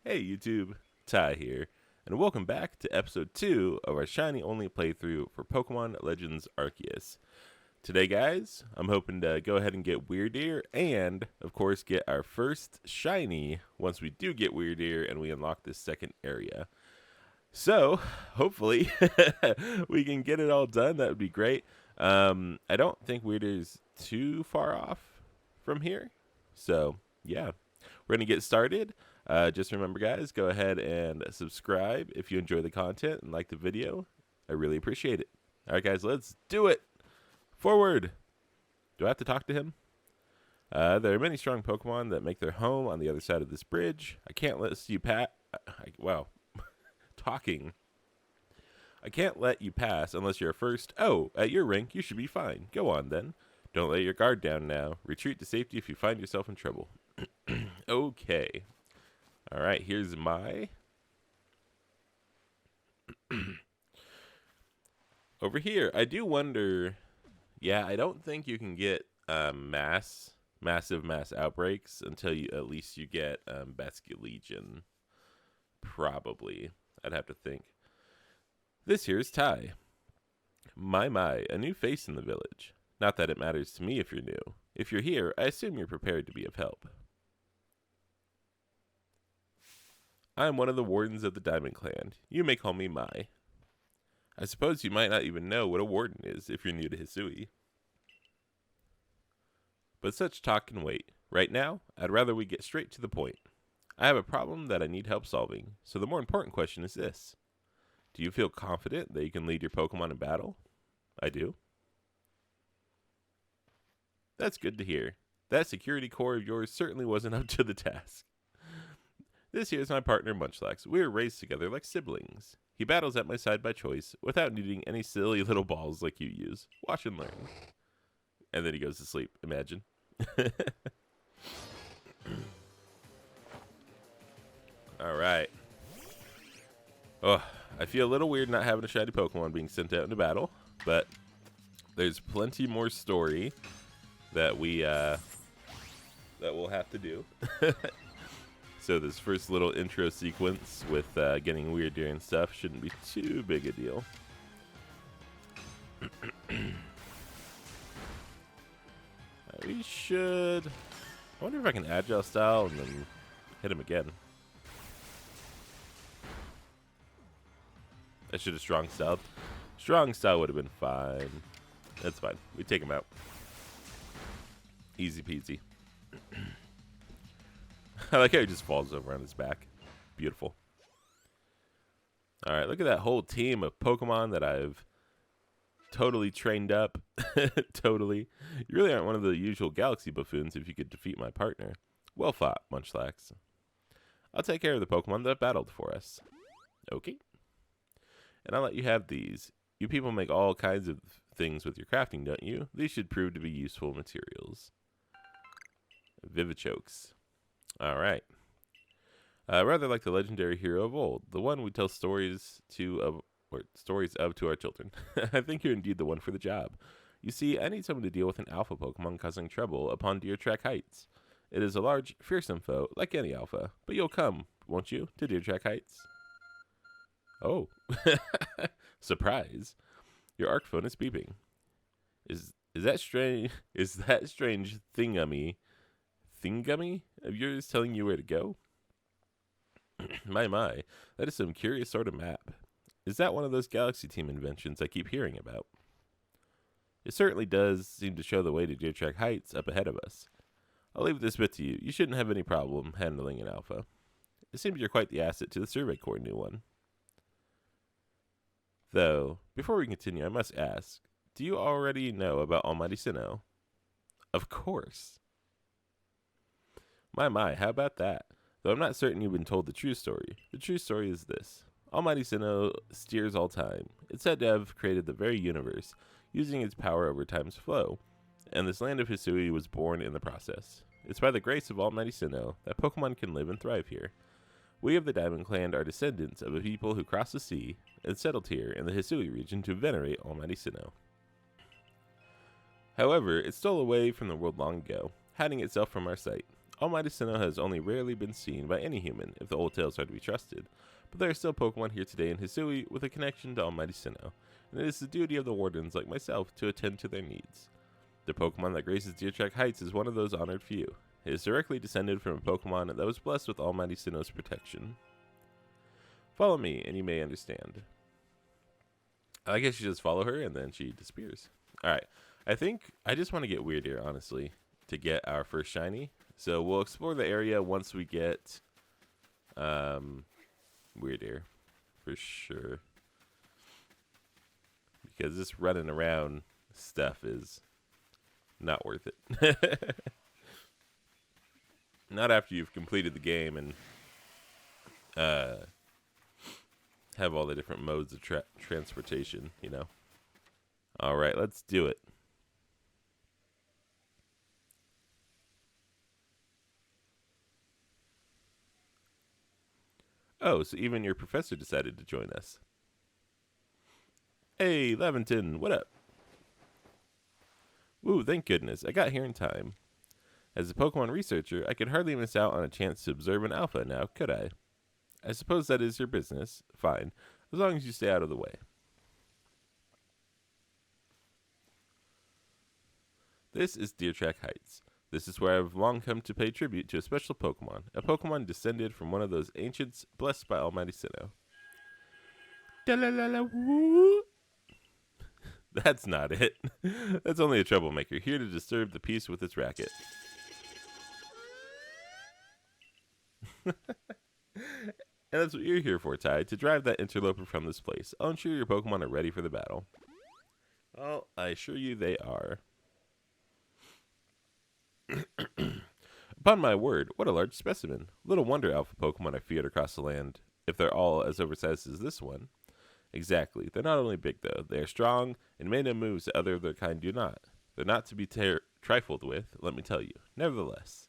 Hey YouTube, Ty here, and welcome back to episode 2 of our shiny only playthrough for Pokemon Legends Arceus. Today guys, I'm hoping to go ahead and get Wyrdeer and, of course, get our first shiny once we do get Wyrdeer and we unlock this second area. So, hopefully, we can get it all done. That would be great. I don't think Wyrdeer's too far off from here. So, yeah, we're going to get started. Just remember, guys, go ahead and subscribe if you enjoy the content and like the video. I really appreciate it. All right, guys, let's do it. Forward. Do I have to talk to him? There are many strong Pokemon that make their home on the other side of this bridge. I can't let you wow. Talking. I can't let you pass unless you're first. Oh, at your rank, you should be fine. Go on, then. Don't let your guard down now. Retreat to safety if you find yourself in trouble. Okay. All right, here's my... Over here, I do wonder... Yeah, I don't think you can get massive mass outbreaks until you at least you get Basket Legion. Probably. I'd have to think. This here's Ty. My, a new face in the village. Not that it matters to me if you're new. If you're here, I assume you're prepared to be of help. I am one of the wardens of the Diamond Clan. You may call me Mai. I suppose you might not even know what a warden is if you're new to Hisui. But such talk can wait. Right now, I'd rather we get straight to the point. I have a problem that I need help solving, so the more important question is this. Do you feel confident that you can lead your Pokemon in battle? I do. That's good to hear. That security core of yours certainly wasn't up to the task. This here's my partner Munchlax. We were raised together like siblings. He battles at my side by choice, without needing any silly little balls like you use. Watch and learn. And then he goes to sleep, imagine. Alright. Oh, I feel a little weird not having a shiny Pokemon being sent out into battle, but there's plenty more story that we'll have to do. So this first little intro sequence with getting Wyrdeer and stuff shouldn't be too big a deal. We should... I wonder if I can Agile Style and then hit him again. I should have Strong Styled. Strong Style would have been fine. That's fine. We take him out. Easy peasy. I like how he just falls over on his back. Beautiful. Alright, look at that whole team of Pokemon that I've totally trained up. Totally. You really aren't one of the usual Galaxy buffoons if you could defeat my partner. Well fought, Munchlax. I'll take care of the Pokemon that battled for us. Okay. And I'll let you have these. You people make all kinds of things with your crafting, don't you? These should prove to be useful materials. Vivichokes. Alright. Rather like the legendary hero of old, the one we tell stories of to our children. I think you're indeed the one for the job. You see, I need someone to deal with an alpha Pokemon causing trouble upon Deer Track Heights. It is a large, fearsome foe, like any alpha, but you'll come, won't you, to Deer Track Heights? Oh. Surprise. Your arc phone is beeping. Is that strange? Is that strange thingummy of yours telling you where to go? my, that is some curious sort of map. Is that one of those Galaxy Team inventions I keep hearing about? It certainly does seem to show the way to Deer Track Heights up ahead of us. I'll leave this bit to you. You shouldn't have any problem handling an alpha. It seems you're quite the asset to the Survey Corps new one. Though, before we continue, I must ask, do you already know about Almighty Sinnoh? Of course. My, how about that? Though I'm not certain you've been told the true story. The true story is this. Almighty Sinnoh steers all time. It's said to have created the very universe, using its power over time's flow, and this land of Hisui was born in the process. It's by the grace of Almighty Sinnoh that Pokemon can live and thrive here. We of the Diamond Clan are descendants of a people who crossed the sea and settled here in the Hisui region to venerate Almighty Sinnoh. However, it stole away from the world long ago, hiding itself from our sight. Almighty Sinnoh has only rarely been seen by any human, if the old tales are to be trusted, but there are still Pokemon here today in Hisui with a connection to Almighty Sinnoh, and it is the duty of the wardens like myself to attend to their needs. The Pokemon that graces Deer Track Heights is one of those honored few. It is directly descended from a Pokemon that was blessed with Almighty Sinnoh's protection. Follow me, and you may understand. I guess you just follow her, and then she disappears. Alright, I think I just want to get Wyrdeer, honestly, to get our first shiny. So we'll explore the area once we get Wyrdeer, for sure. Because this running around stuff is not worth it. Not after you've completed the game and have all the different modes of transportation, you know. All right, let's do it. Oh, so even your professor decided to join us. Hey, Leventon, what up? Woo, thank goodness, I got here in time. As a Pokemon researcher, I could hardly miss out on a chance to observe an alpha now, could I? I suppose that is your business. Fine, as long as you stay out of the way. This is Deer Track Heights. This is where I've long come to pay tribute to a special Pokemon, a Pokemon descended from one of those ancients blessed by Almighty Sinnoh. That's not it. That's only a troublemaker, here to disturb the peace with its racket. And that's what you're here for, Ty, to drive that interloper from this place. I'll ensure your Pokemon are ready for the battle. Well, I assure you they are. Upon my word, what a large specimen. Little wonder alpha Pokemon are feared across the land, if they're all as oversized as this one. Exactly. They're not only big, though. They are strong, and may know moves that other of their kind do not. They're not to be trifled with, let me tell you. Nevertheless,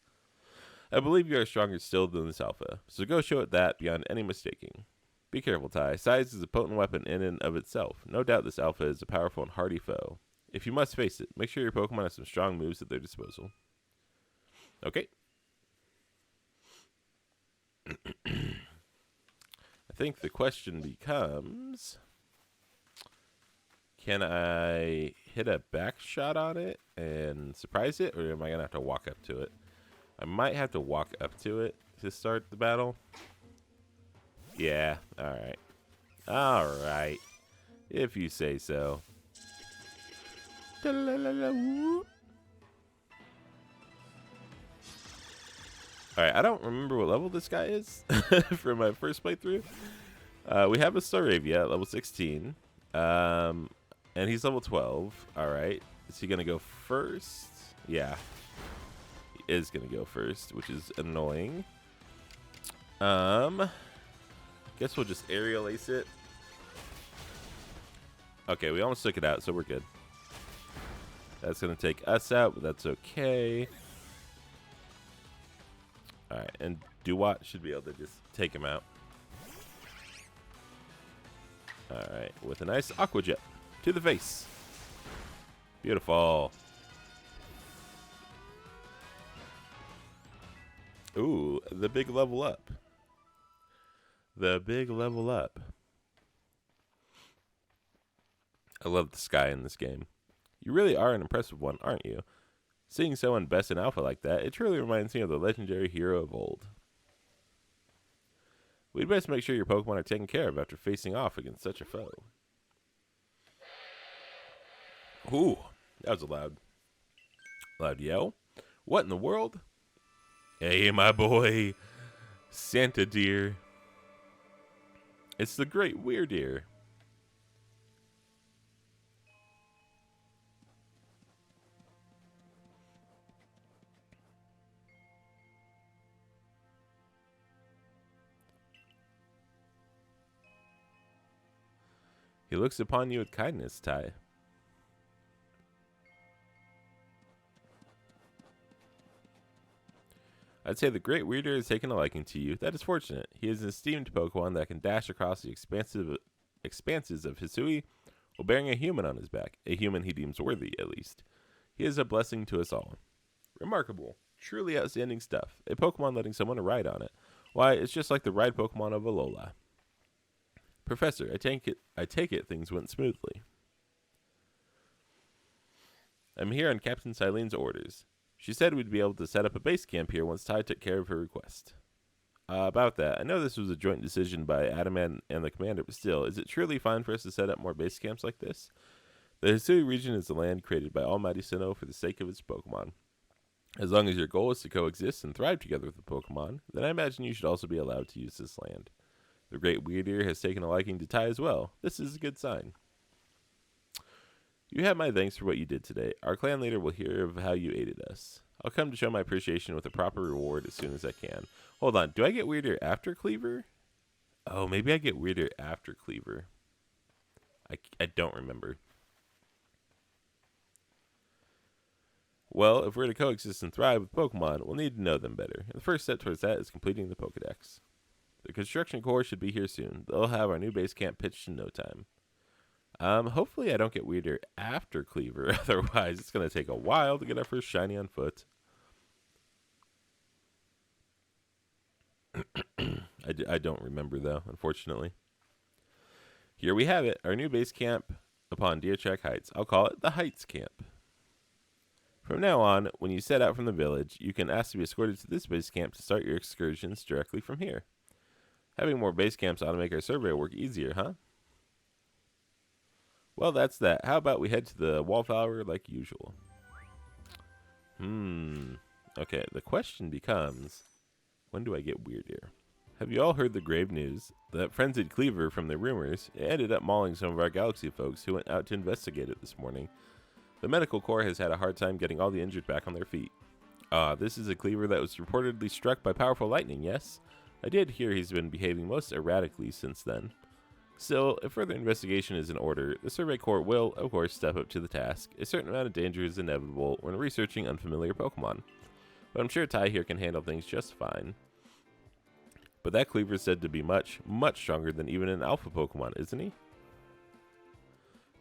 I believe you are stronger still than this alpha, so go show it that beyond any mistaking. Be careful, Ty. Size is a potent weapon in and of itself. No doubt this alpha is a powerful and hardy foe. If you must face it, make sure your Pokemon have some strong moves at their disposal. Okay. I think the question becomes, can I hit a back shot on it and surprise it, or am I going to have to walk up to it? I might have to walk up to it to start the battle. Yeah, alright. Alright. If you say so. Alright, I don't remember what level this guy is from my first playthrough. We have a Staravia at level 16. And he's level 12. Alright. Is he going to go first? Yeah. He is going to go first, which is annoying. Guess we'll just aerial ace it. Okay, we almost took it out, so we're good. That's going to take us out, but that's okay. Alright, and Duwat should be able to just take him out. Alright, with a nice Aqua Jet to the face. Beautiful. Ooh, the big level up. The big level up. I love the sky in this game. You really are an impressive one, aren't you? Seeing someone best in alpha like that, it truly reminds me of the legendary hero of old. We'd best make sure your Pokemon are taken care of after facing off against such a foe. Ooh, that was a loud yell. What in the world? Hey, my boy, Santa deer. It's the great Wyrdeer. He looks upon you with kindness, Ty. I'd say the great Wyrdeer has taken a liking to you. That is fortunate. He is an esteemed Pokemon that can dash across the expanses of Hisui while bearing a human on his back. A human he deems worthy, at least. He is a blessing to us all. Remarkable. Truly outstanding stuff. A Pokemon letting someone ride on it. Why, it's just like the ride Pokemon of Alola. Professor, I take it things went smoothly. I'm here on Captain Silene's orders. She said we'd be able to set up a base camp here once Ty took care of her request. About that, I know this was a joint decision by Adamant and the commander, but still, is it truly fine for us to set up more base camps like this? The Hisui region is the land created by Almighty Sinnoh for the sake of its Pokemon. As long as your goal is to coexist and thrive together with the Pokemon, then I imagine you should also be allowed to use this land. The great Wyrdeer has taken a liking to Ty as well. This is a good sign. You have my thanks for what you did today. Our clan leader will hear of how you aided us. I'll come to show my appreciation with a proper reward as soon as I can. Hold on, do I get Wyrdeer after Cleaver? Oh, maybe I get Wyrdeer after Cleaver. I don't remember. Well, if we're to coexist and thrive with Pokemon, we'll need to know them better. And the first step towards that is completing the Pokedex. The construction corps should be here soon. They'll have our new base camp pitched in no time. Hopefully I don't get Wyrdeer after Cleaver. Otherwise, it's going to take a while to get our first shiny on foot. I don't remember, though, unfortunately. Here we have it, our new base camp upon Deer Track Heights. I'll call it the Heights Camp. From now on, when you set out from the village, you can ask to be escorted to this base camp to start your excursions directly from here. Having more base camps ought to make our survey work easier, huh? Well, that's that. How about we head to the Wallflower like usual? Okay, the question becomes, when do I get Wyrdeer? Have you all heard the grave news? That frenzied Cleaver from the rumors, it ended up mauling some of our Galaxy folks who went out to investigate it this morning. The medical corps has had a hard time getting all the injured back on their feet. This is a Cleaver that was reportedly struck by powerful lightning, yes? I did hear he's been behaving most erratically since then. Still, if further investigation is in order, the Survey Corps will, of course, step up to the task. A certain amount of danger is inevitable when researching unfamiliar Pokemon. But I'm sure Ty here can handle things just fine. But that Cleaver is said to be much, much stronger than even an Alpha Pokemon, isn't he?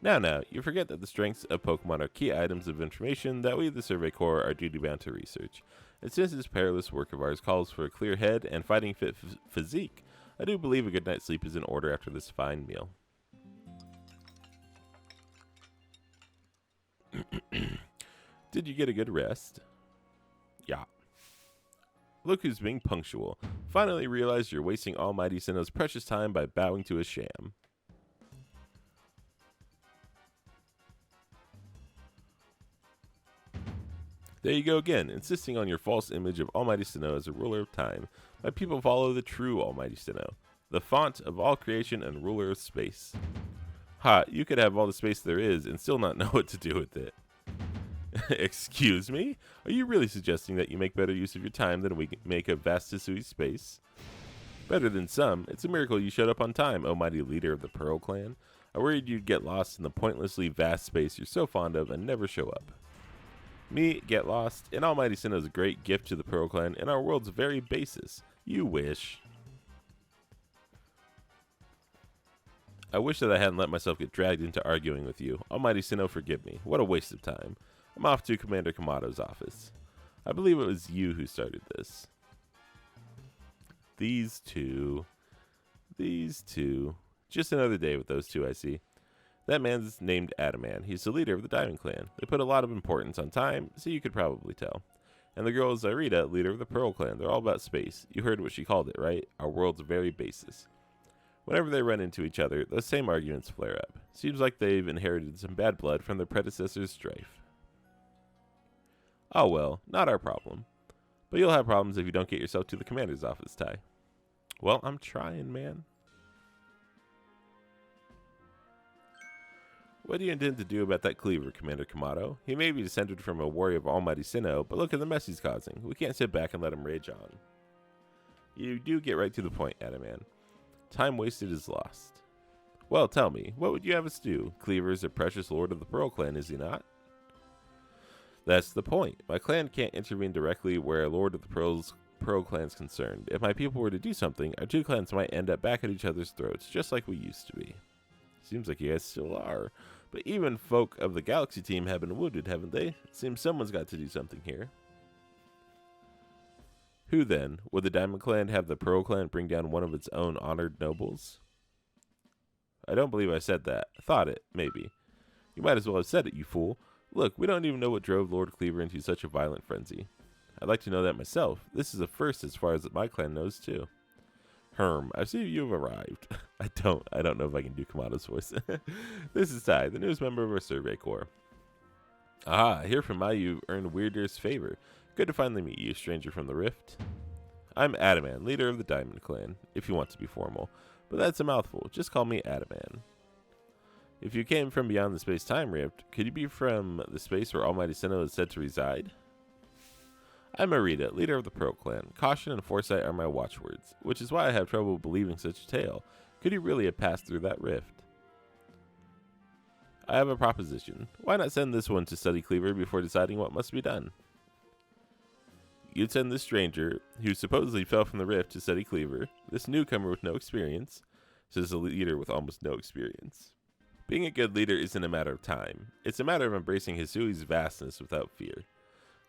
Now, you forget that the strengths of Pokemon are key items of information that we, the Survey Corps, are duty-bound to research. And since this perilous work of ours calls for a clear head and fighting-fit physique, I do believe a good night's sleep is in order after this fine meal. Did you get a good rest? Yeah. Look who's being punctual. Finally realized you're wasting Almighty Sinnoh's precious time by bowing to a sham. There you go again, insisting on your false image of Almighty Sinnoh as a ruler of time. My people follow the true Almighty Sinnoh, the font of all creation and ruler of space. Ha, you could have all the space there is and still not know what to do with it. Excuse me? Are you really suggesting that you make better use of your time than we make of vast Hisui space? Better than some. It's a miracle you showed up on time, O mighty leader of the Pearl Clan. I worried you'd get lost in the pointlessly vast space you're so fond of and never show up. Me, get lost, and Almighty Sinnoh is a great gift to the Pearl Clan and our world's very basis. You wish. I wish that I hadn't let myself get dragged into arguing with you. Almighty Sinnoh, forgive me. What a waste of time. I'm off to Commander Kamado's office. I believe it was you who started this. These two. Just another day with those two, I see. That man's named Adamant. He's the leader of the Diamond Clan. They put a lot of importance on time, so you could probably tell. And the girl is Zyrita, leader of the Pearl Clan. They're all about space. You heard what she called it, right? Our world's very basis. Whenever they run into each other, those same arguments flare up. Seems like they've inherited some bad blood from their predecessors' strife. Oh well, not our problem. But you'll have problems if you don't get yourself to the commander's office, Ty. Well, I'm trying, man. What do you intend to do about that Cleaver, Commander Kamado? He may be descended from a warrior of Almighty Sinnoh, but look at the mess he's causing. We can't sit back and let him rage on. You do get right to the point, Adamant. Time wasted is lost. Well, tell me, what would you have us do? Cleaver is a precious lord of the Pearl Clan, is he not? That's the point. My clan can't intervene directly where a lord of the Pearl Clan's concerned. If my people were to do something, our two clans might end up back at each other's throats, just like we used to be. Seems like you guys still are. But even folk of the Galaxy team have been wounded, haven't they? Seems someone's got to do something here. Who then? Would the Diamond Clan have the Pearl Clan bring down one of its own honored nobles? I don't believe I said that. Thought it, maybe. You might as well have said it, you fool. Look, we don't even know what drove Lord Cleaver into such a violent frenzy. I'd like to know that myself. This is a first as far as my clan knows, too. I see you've arrived. I don't know if I can do Kamado's voice. This is Ty, the newest member of our survey corps. Aha, I hear from you've earned Wyrdeer's favor. Good to finally meet you, stranger from the Rift. I'm Adaman, leader of the Diamond Clan, if you want to be formal. But that's a mouthful. Just call me Adaman. If you came from beyond the space-time rift, could you be from the space where Almighty Sinnoh is said to reside? I'm Arita, leader of the Pearl Clan. Caution and foresight are my watchwords, which is why I have trouble believing such a tale. Could you really have passed through that rift? I have a proposition. Why not send this one to study Cleaver before deciding what must be done? You'd send this stranger, who supposedly fell from the rift, to study Cleaver, this newcomer with no experience, says the leader with almost no experience. Being a good leader isn't a matter of time. It's a matter of embracing Hisui's vastness without fear.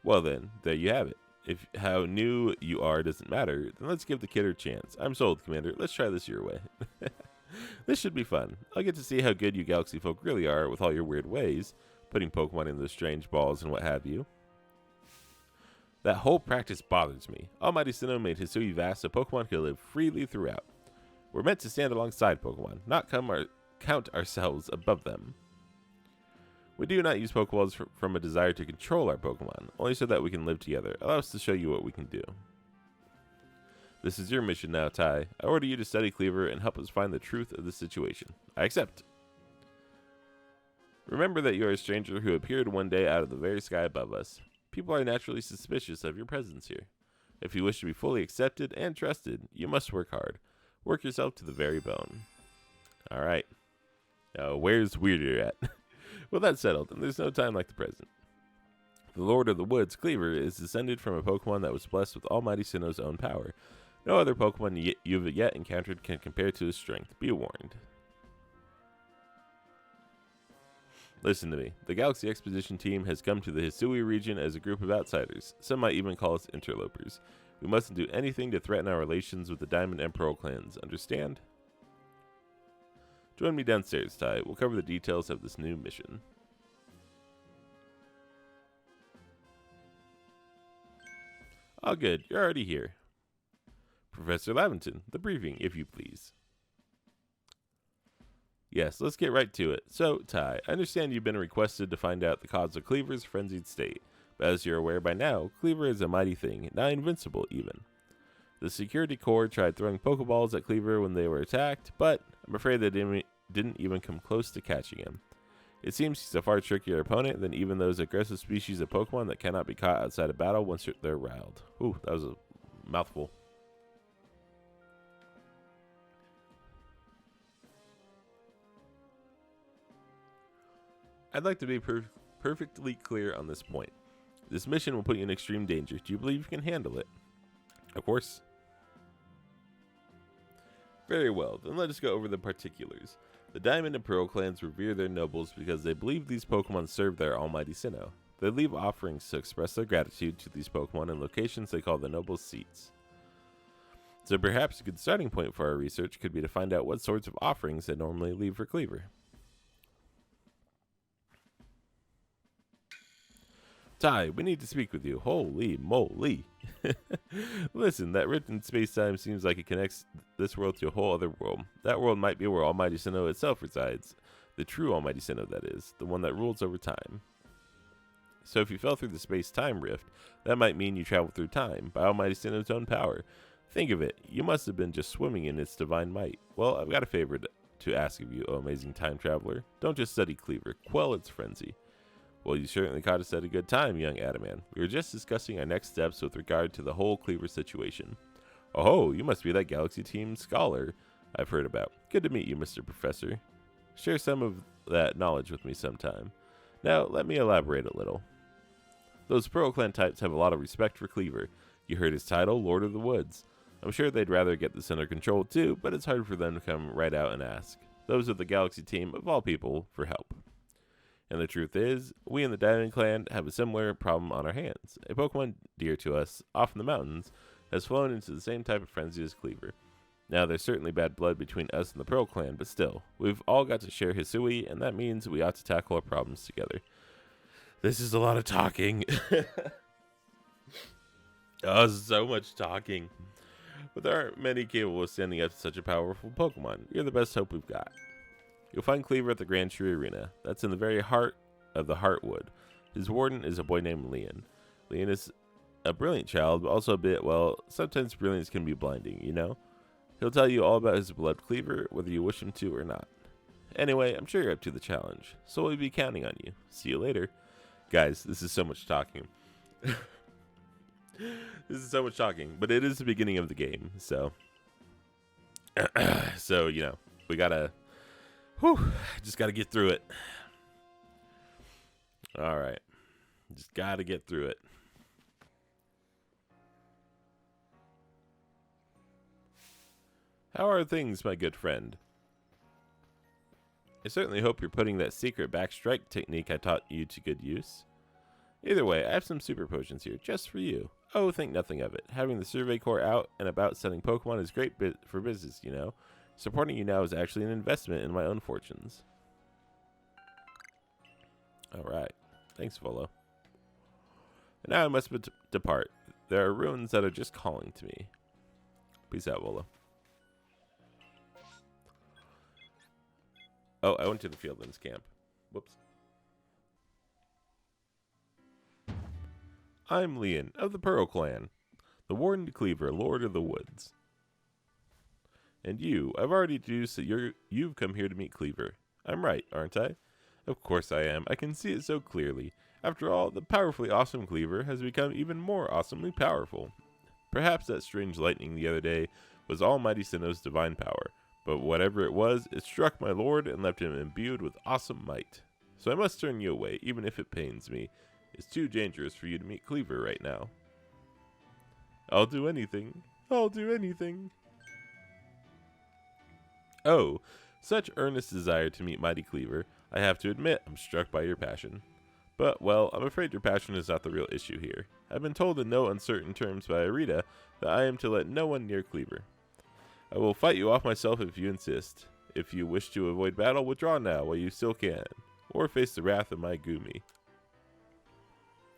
Well then, there you have it. If how new you are doesn't matter, then let's give the kid her chance. I'm sold, Commander. Let's try this your way. This should be fun. I'll get to see how good you galaxy folk really are with all your weird ways, putting Pokemon in those strange balls and what have you. That whole practice bothers me. Almighty Sinnoh made Hisui vast so Pokemon could live freely throughout. We're meant to stand alongside Pokemon, not count ourselves above them. We do not use Pokeballs from a desire to control our Pokemon, only so that we can live together. Allow us to show you what we can do. This is your mission now, Ty. I order you to study Cleaver and help us find the truth of the situation. I accept. Remember that you are a stranger who appeared one day out of the very sky above us. People are naturally suspicious of your presence here. If you wish to be fully accepted and trusted, you must work hard. Work yourself to the very bone. Alright. Now, where's Wyrdeer at? Well, that's settled, and there's no time like the present. The Lord of the Woods, Cleaver, is descended from a Pokemon that was blessed with Almighty Sinnoh's own power. No other Pokemon you've yet encountered can compare to his strength. Be warned. Listen to me. The Galaxy Expedition team has come to the Hisui region as a group of outsiders. Some might even call us interlopers. We mustn't do anything to threaten our relations with the Diamond and Pearl clans. Understand? Join me downstairs, Ty. We'll cover the details of this new mission. Oh, good. You're already here. Professor Lavington, the briefing, if you please. Yes, let's get right to it. So, Ty, I understand you've been requested to find out the cause of Cleaver's frenzied state. But as you're aware by now, Cleaver is a mighty thing, not invincible even. The security corps tried throwing Pokeballs at Cleaver when they were attacked, but I'm afraid they didn't even come close to catching him. It seems he's a far trickier opponent than even those aggressive species of Pokemon that cannot be caught outside of battle once they're riled. Ooh, that was a mouthful. I'd like to be perfectly clear on this point. This mission will put you in extreme danger. Do you believe you can handle it? Of course. Very well, then let us go over the particulars. The Diamond and Pearl clans revere their nobles because they believe these Pokemon serve their almighty Sinnoh. They leave offerings to express their gratitude to these Pokemon in locations they call the nobles' seats. So perhaps a good starting point for our research could be to find out what sorts of offerings they normally leave for Cleaver. Ty, we need to speak with you. Holy moly. Listen, that rift in space-time seems like it connects this world to a whole other world. That world might be where Almighty Sinnoh itself resides. The true Almighty Sinnoh, that is. The one that rules over time. So if you fell through the space-time rift, that might mean you traveled through time, by Almighty Sinnoh's own power. Think of it. You must have been just swimming in its divine might. Well, I've got a favor to ask of you, O amazing time traveler. Don't just study Cleaver. Quell its frenzy. Well, you certainly caught us at a good time, young Adaman. We were just discussing our next steps with regard to the whole Cleaver situation. Oh, you must be that Galaxy Team scholar I've heard about. Good to meet you, Mr. Professor. Share some of that knowledge with me sometime. Now, let me elaborate a little. Those Pearl Clan types have a lot of respect for Cleaver. You heard his title, Lord of the Woods. I'm sure they'd rather get this under control too, but it's hard for them to come right out and ask. Those of the Galaxy Team, of all people, for help. And the truth is, we in the Diamond Clan have a similar problem on our hands. A Pokemon dear to us, off in the mountains, has flown into the same type of frenzy as Cleaver. Now, there's certainly bad blood between us and the Pearl Clan, but still, we've all got to share Hisui, and that means we ought to tackle our problems together. This is a lot of talking. Oh, so much talking. But there aren't many capable of standing up to such a powerful Pokemon. You're the best hope we've got. You'll find Cleaver at the Grand Tree Arena. That's in the very heart of the Heartwood. His warden is a boy named Leon. Leon is a brilliant child, but also a bit, well, sometimes brilliance can be blinding, you know? He'll tell you all about his beloved Cleaver, whether you wish him to or not. Anyway, I'm sure you're up to the challenge, so we'll be counting on you. See you later. Guys, this is so much talking. This is so much talking, but it is the beginning of the game, so... so, you know, we gotta... just gotta get through it. Alright. Just gotta get through it. How are things, my good friend? I certainly hope you're putting that secret back strike technique I taught you to good use. Either way, I have some super potions here, just for you. Oh, think nothing of it. Having the Survey Corps out and about selling Pokemon is great for business, you know. Supporting you now is actually an investment in my own fortunes. Alright. Thanks, Volo. And now I must depart. There are ruins that are just calling to me. Peace out, Volo. Oh, I went to the Fieldlands camp. Whoops. I'm Leon, of the Pearl Clan, the Warden to Cleaver, Lord of the Woods. And you, I've already deduced that you've come here to meet Cleaver. I'm right, aren't I? Of course I am. I can see it so clearly. After all, the powerfully awesome Cleaver has become even more awesomely powerful. Perhaps that strange lightning the other day was Almighty Sinnoh's divine power, but whatever it was, it struck my lord and left him imbued with awesome might. So I must turn you away, even if it pains me. It's too dangerous for you to meet Cleaver right now. I'll do anything. I'll do anything. Oh, such earnest desire to meet mighty Cleaver. I have to admit, I'm struck by your passion. But, well, I'm afraid your passion is not the real issue here. I've been told in no uncertain terms by Arita that I am to let no one near Cleaver. I will fight you off myself if you insist. If you wish to avoid battle, withdraw now while you still can, or face the wrath of my Gumi.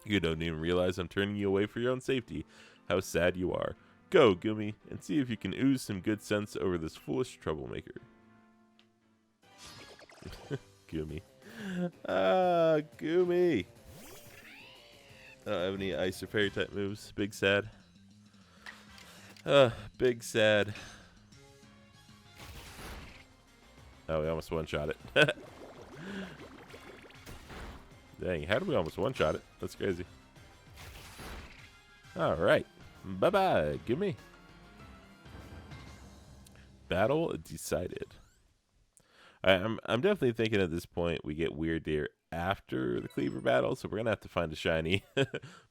You don't even realize I'm turning you away for your own safety. How sad you are. Go, Gumi, and see if you can ooze some good sense over this foolish troublemaker. Gumi. Ah, Gumi. I don't have any ice or fairy type moves. Big sad. Big sad. Oh, we almost one-shot it. Dang, how did we almost one-shot it? That's crazy. Alright. Bye-bye, Gumi. Battle decided. I'm definitely thinking at this point we get Wyrdeer after the Cleaver battle, so we're going to have to find a shiny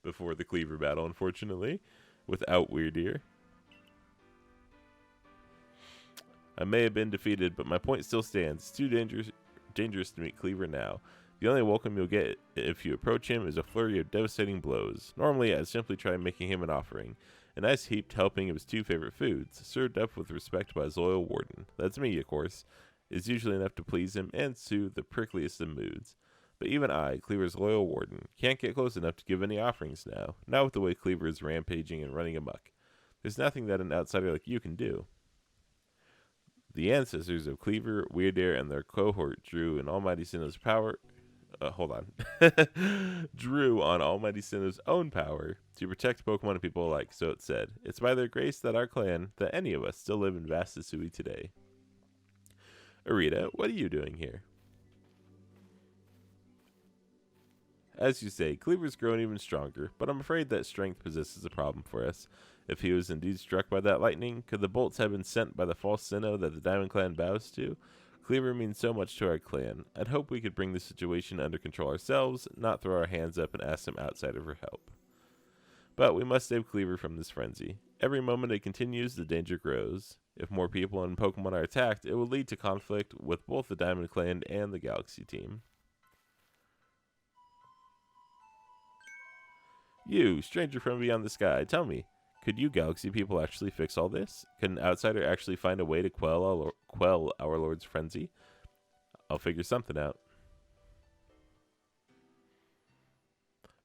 before the Cleaver battle, unfortunately, without Wyrdeer. I may have been defeated, but my point still stands. It's too dangerous to meet Cleaver now. The only welcome you'll get if you approach him is a flurry of devastating blows. Normally, I'd simply try making him an offering. A nice heaped helping of his two favorite foods, served up with respect by his loyal warden. That's me, of course. Is usually enough to please him and soothe the prickliest of moods. But even I, Cleaver's loyal warden, can't get close enough to give any offerings now, not with the way Cleaver is rampaging and running amok. There's nothing that an outsider like you can do. The ancestors of Cleaver, Wyrdeer, and their cohort drew on Almighty Sinnoh's drew on Almighty Sinnoh's own power to protect Pokemon and people alike, so it said. It's by their grace that our clan, that any of us, still live in vast Hisui today. Arita, what are you doing here? As you say, Cleaver's grown even stronger, but I'm afraid that strength possesses a problem for us. If he was indeed struck by that lightning, could the bolts have been sent by the false Sinnoh that the Diamond Clan bows to? Cleaver means so much to our clan. I'd hope we could bring the situation under control ourselves, not throw our hands up and ask some outsider for help. But we must save Cleaver from this frenzy. Every moment it continues, the danger grows. If more people and Pokemon are attacked, it will lead to conflict with both the Diamond Clan and the Galaxy team. You, stranger from beyond the sky, tell me, Could you galaxy people actually fix all this? Could an outsider actually find a way to quell our Lord's frenzy? I'll figure something out.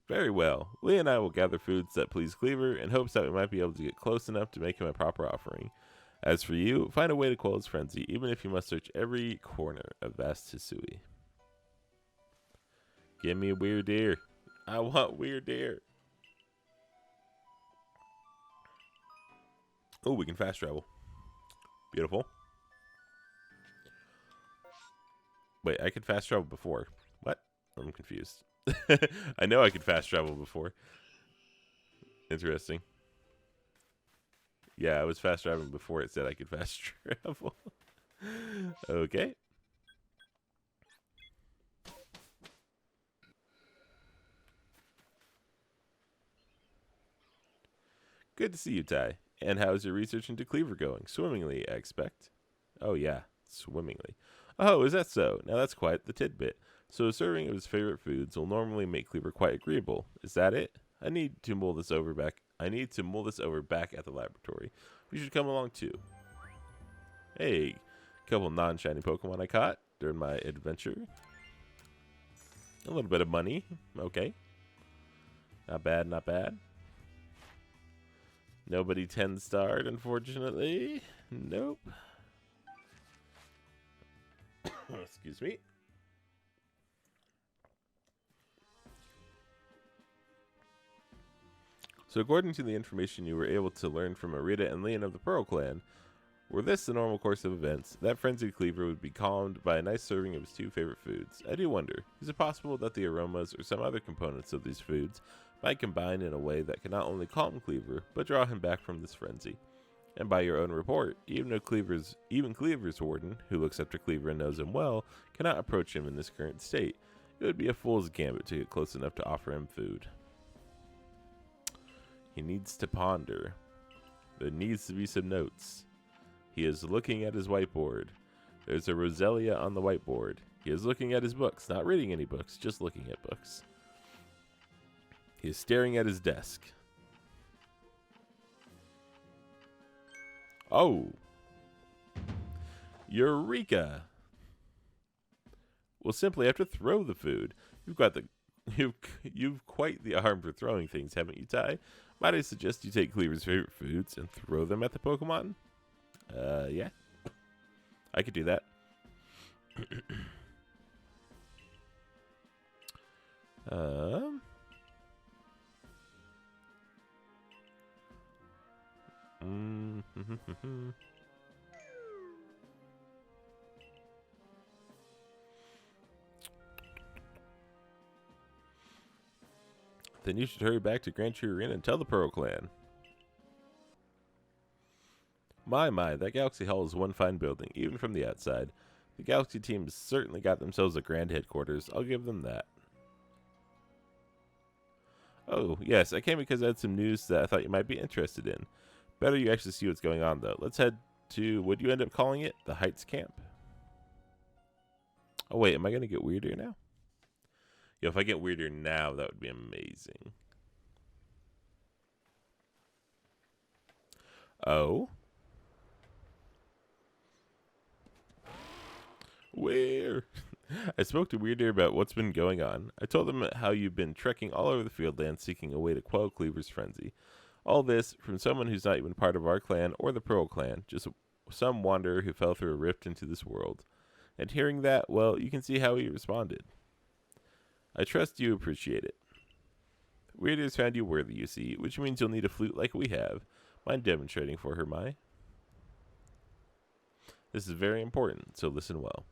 Very well. Lee and I will gather foods that please Cleaver in hopes that we might be able to get close enough to make him a proper offering. As for you, find a way to quell his frenzy, even if you must search every corner of vast Hisui. Give me Wyrdeer. I want Wyrdeer. Oh, we can fast travel. Beautiful. Wait, I could fast travel before. What? I'm confused. I know I could fast travel before. Interesting. Yeah, I was fast traveling before it said I could fast travel. Okay. Good to see you, Ty. And how's your research into Cleaver going? Swimmingly, I expect. Oh, yeah. Swimmingly. Oh, is that so? Now that's quite the tidbit. So a serving of his favorite foods will normally make Cleaver quite agreeable. Is that it? I need to mull this over back at the laboratory. You should come along too. Hey, couple non-shiny Pokemon I caught during my adventure. A little bit of money. Okay. Not bad, not bad. Nobody 10-starred, unfortunately. Nope. Excuse me. So according to the information you were able to learn from Arita and Leon of the Pearl Clan, were this the normal course of events, that frenzied Cleaver would be calmed by a nice serving of his two favorite foods. I do wonder, is it possible that the aromas or some other components of these foods might combine in a way that can not only calm Cleaver, but draw him back from this frenzy? And by your own report, even Cleaver's warden, who looks after Cleaver and knows him well, cannot approach him in this current state. It would be a fool's gambit to get close enough to offer him food. He needs to ponder. There needs to be some notes. He is looking at his whiteboard. There's a Roselia on the whiteboard. He is looking at his books, not reading any books, just looking at books. He is staring at his desk. Oh. Eureka! We'll simply have to throw the food. You've quite the arm for throwing things, haven't you, Ty? Might I suggest you take Cleaver's favorite foods and throw them at the Pokemon? Yeah. I could do that. Then you should hurry back to Grand Tree Arena and tell the Pearl Clan. My, that Galaxy Hall is one fine building, even from the outside. The Galaxy team has certainly got themselves a grand headquarters. I'll give them that. Oh, yes, I came because I had some news that I thought you might be interested in. Better you actually see what's going on, though. Let's head to, what do you end up calling it? The Heights Camp. Oh, wait, am I going to get Wyrdeer now? Yo, if I get Wyrdeer now, that would be amazing. Oh? Where? I spoke to Wyrdeer about what's been going on. I told him how you've been trekking all over the field land seeking a way to quell Cleaver's frenzy. All this from someone who's not even part of our clan or the Pearl Clan, just some wanderer who fell through a rift into this world. And hearing that, well, you can see how he responded. I trust you appreciate it. Wyrdeer's found you worthy, you see, which means you'll need a flute like we have. Mind demonstrating for her, Mai? This is very important, so listen well.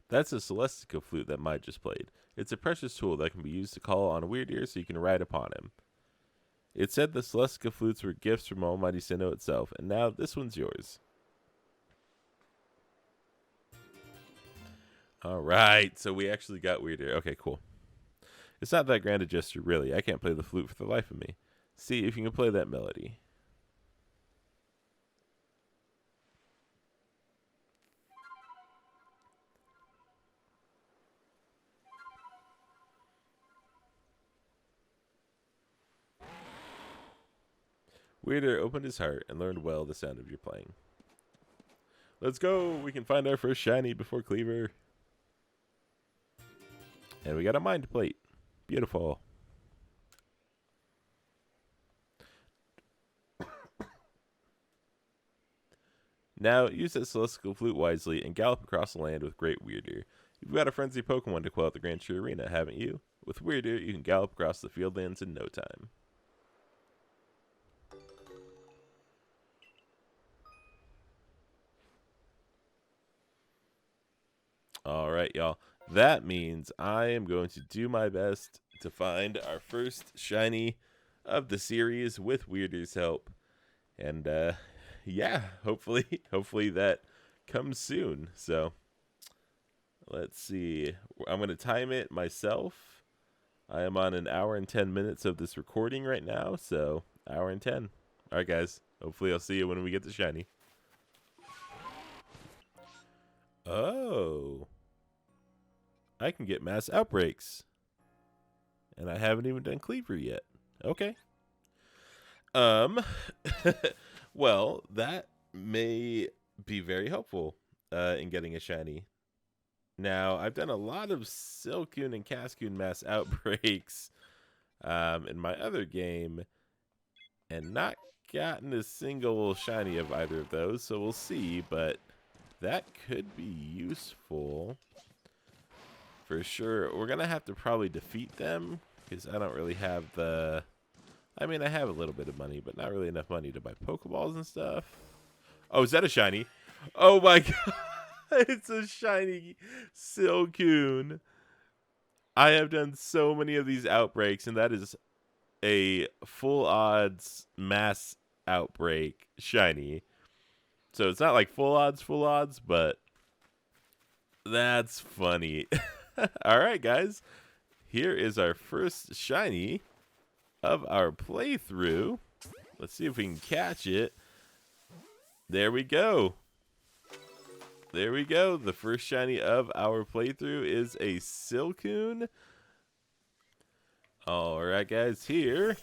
That's a Celestica flute that Mai just played. It's a precious tool that can be used to call on a Wyrdeer so you can ride upon him. It said the Celestica flutes were gifts from Almighty Sinnoh itself, and now this one's yours. Alright, so we actually got Wyrdeer. Okay, cool. It's not that grand a gesture, really. I can't play the flute for the life of me. See if you can play that melody. Wyrdeer opened his heart and learned well the sound of your playing. Let's go! We can find our first shiny before Cleaver. And we got a mind plate. Beautiful. Now, use that celestial flute wisely and gallop across the land with great Wyrdeer. You've got a frenzy Pokemon to quell at the Grand Tree Arena, haven't you? With Wyrdeer, you can gallop across the fieldlands in no time. Alright, y'all. That means I am going to do my best to find our first shiny of the series with Wyrdeer's help. And, yeah, hopefully that comes soon. So, let's see. I'm going to time it myself. I am on 1 hour and 10 minutes of this recording right now, so 1 hour and 10. All right, guys. Hopefully I'll see you when we get the shiny. Oh. I can get mass outbreaks. And I haven't even done Cleaver yet. Okay. Well, that may be very helpful in getting a shiny. Now, I've done a lot of Silcoon and Cascoon mass outbreaks in my other game and not gotten a single shiny of either of those, so we'll see, but that could be useful for sure. We're going to have to probably defeat them because I don't really have the... I mean, I have a little bit of money, but not really enough money to buy Pokeballs and stuff. Oh, is that a shiny? Oh my god. It's a shiny Silcoon. I have done so many of these outbreaks, and that is a full odds mass outbreak shiny. So it's not like full odds, but that's funny. All right, guys. Here is our first shiny of our playthrough. Let's see if we can catch it. There we go. There we go. The first shiny of our playthrough is a Silcoon. Alright, guys. Here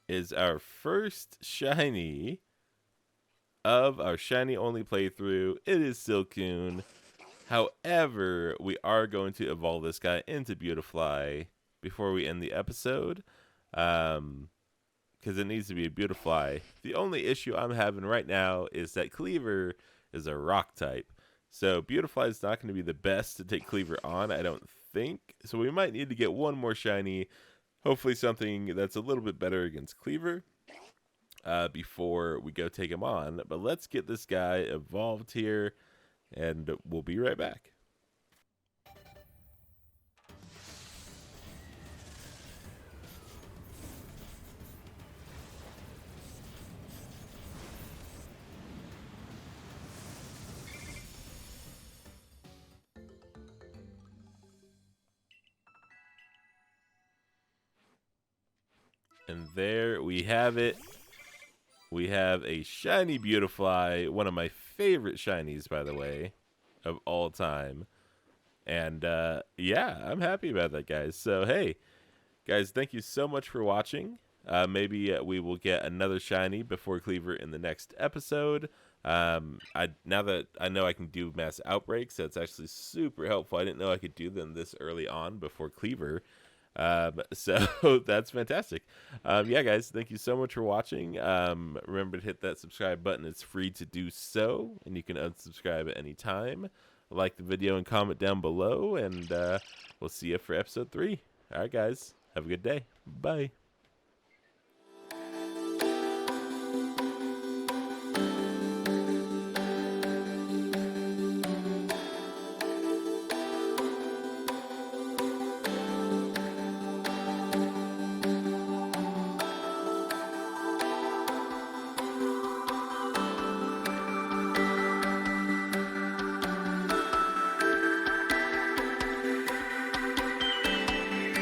is our first shiny of our shiny only playthrough. It is Silcoon. However, we are going to evolve this guy into Beautifly before we end the episode. Because it needs to be a Beautifly. The only issue I'm having right now is that Cleaver is a rock type. So Beautifly is not going to be the best to take Cleaver on, I don't think. So we might need to get one more shiny. Hopefully something that's a little bit better against Cleaver before we go take him on. But let's get this guy evolved here, and we'll be right back. And there we have it. We have a shiny Beautifly, one of my favorite shinies, by the way, of all time. And yeah, I'm happy about that, guys. So hey, guys, thank you so much for watching. Maybe we will get another shiny before Cleaver in the next episode. Now that I know I can do mass outbreaks, that's actually super helpful. I didn't know I could do them this early on before Cleaver. So that's fantastic. Yeah, guys, thank you so much for watching. Remember to hit that subscribe button. It's free to do so, and you can unsubscribe at any time. Like the video and comment down below, and we'll see you for episode 3. All right, guys, have a good day. Bye.